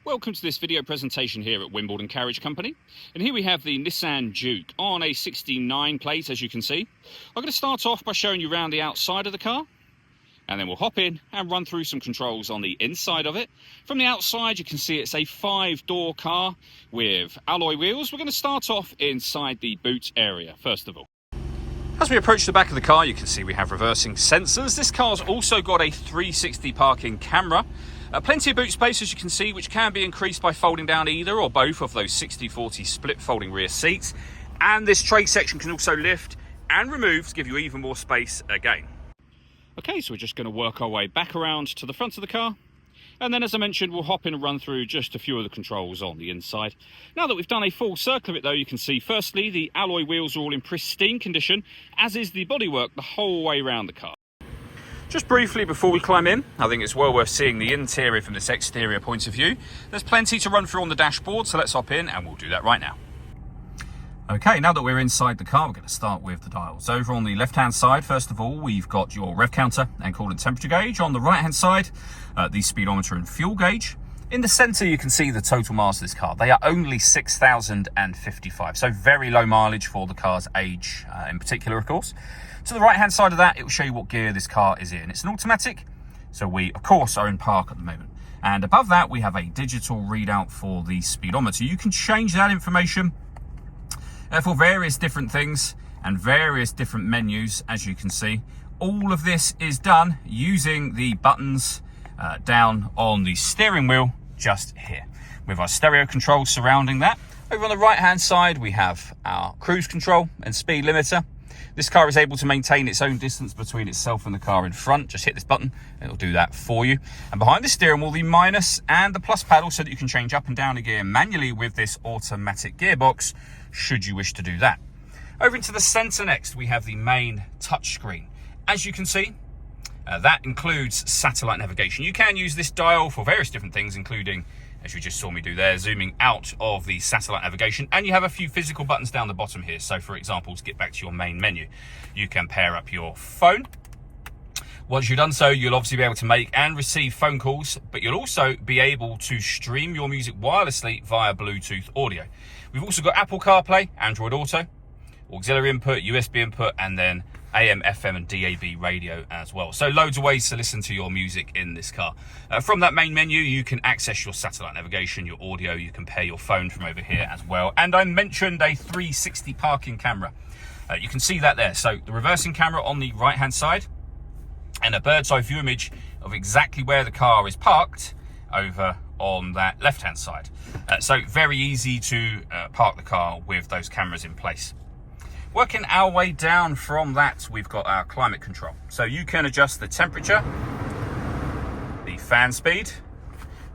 Welcome to this video presentation here at Wimbledon Carriage Company, and here we have the Nissan Juke on a 69 plate, as you can see. I'm going to start off by showing you around the outside of the car, and then we'll hop in and run through some controls on the inside of it. From the outside you can see it's a 5-door car with alloy wheels. We're going to start off inside the boot area first of all. As we approach the back of the car, you can see we have reversing sensors. This car's also got a 360 parking camera. Plenty of boot space, as you can see, which can be increased by folding down either or both of those 60/40 split folding rear seats. And this tray section can also lift and remove to give you even more space again. Okay, so we're just going to work our way back around to the front of the car. And then, as I mentioned, we'll hop in and run through just a few of the controls on the inside. Now that we've done a full circle of it, though, you can see, firstly, the alloy wheels are all in pristine condition, as is the bodywork the whole way around the car. Just briefly before we climb in, I think it's well worth seeing the interior from this exterior point of view. There's plenty to run through on the dashboard, so let's hop in and we'll do that right now. Okay, now that we're inside the car, we're going to start with the dials. Over on the left-hand side, first of all, we've got your rev counter and coolant temperature gauge. On the right-hand side, the speedometer and fuel gauge. In the centre, you can see the total miles of this car. They are only 6,055, so very low mileage for the car's age in particular, of course. To the right-hand side of that, it will show you what gear this car is in. It's an automatic, so we, of course, are in park at the moment. And above that, we have a digital readout for the speedometer. You can change that information for various different things and various different menus, as you can see. All of this is done using the buttons down on the steering wheel just here, with our stereo controls surrounding that. Over on the right hand side we have our cruise control and speed limiter. This car is able to maintain its own distance between itself and the car in front. Just hit this button, it'll do that for you. And behind the steering wheel, the minus and the plus paddle, so that you can change up and down a gear manually with this automatic gearbox, should you wish to do that. Over into the center next, we have the main touchscreen. As you can see, that includes satellite navigation. You can use this dial for various different things, including, as you just saw me do there, zooming out of the satellite navigation. And you have a few physical buttons down the bottom here. So, for example, to get back to your main menu, you can pair up your phone. Once you've done so, you'll obviously be able to make and receive phone calls, but you'll also be able to stream your music wirelessly via Bluetooth audio. We've also got Apple CarPlay, Android Auto, auxiliary input, USB input, and then AM, FM and DAB radio as well. So loads of ways to listen to your music in this car. From that main menu, you can access your satellite navigation, your audio, you can pair your phone from over here as well. And I mentioned a 360 parking camera. You can see that there. So the reversing camera on the right hand side and a bird's eye view image of exactly where the car is parked over on that left hand side. So very easy to park the car with those cameras in place. Working our way down from that, we've got our climate control. So you can adjust the temperature, the fan speed.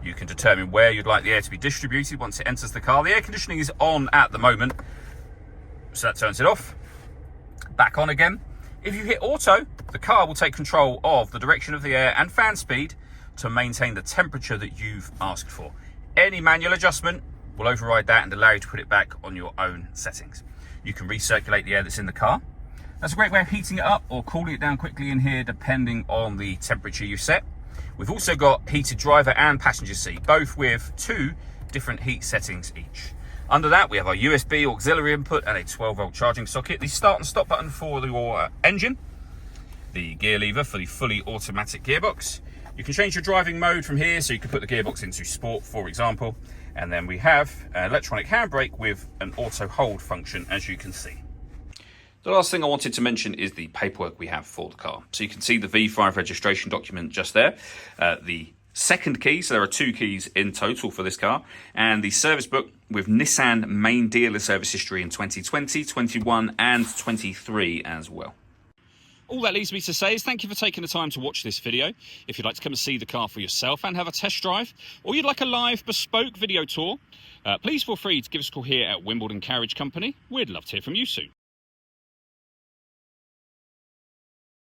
You can determine where you'd like the air to be distributed once it enters the car. The air conditioning is on at the moment, so that turns it off. Back on again. If you hit auto, the car will take control of the direction of the air and fan speed to maintain the temperature that you've asked for. Any manual adjustment will override that and allow you to put it back on your own settings. You can recirculate the air that's in the car. That's a great way of heating it up or cooling it down quickly in here, depending on the temperature you set. We've also got heated driver and passenger seat, both with 2 different heat settings each. Under that, we have our USB auxiliary input and a 12-volt charging socket. The start and stop button for your engine. The gear lever for the fully automatic gearbox. You can change your driving mode from here, so you can put the gearbox into sport, for example. And then we have an electronic handbrake with an auto hold function, as you can see. The last thing I wanted to mention is the paperwork we have for the car. So you can see the V5 registration document just there. The second key, so there are 2 keys in total for this car, and the service book with Nissan main dealer service history in 2020, 21 and 23 as well. All that leaves me to say is thank you for taking the time to watch this video. If you'd like to come and see the car for yourself and have a test drive, or you'd like a live bespoke video tour, please feel free to give us a call here at Wimbledon Carriage Company. We'd love to hear from you soon.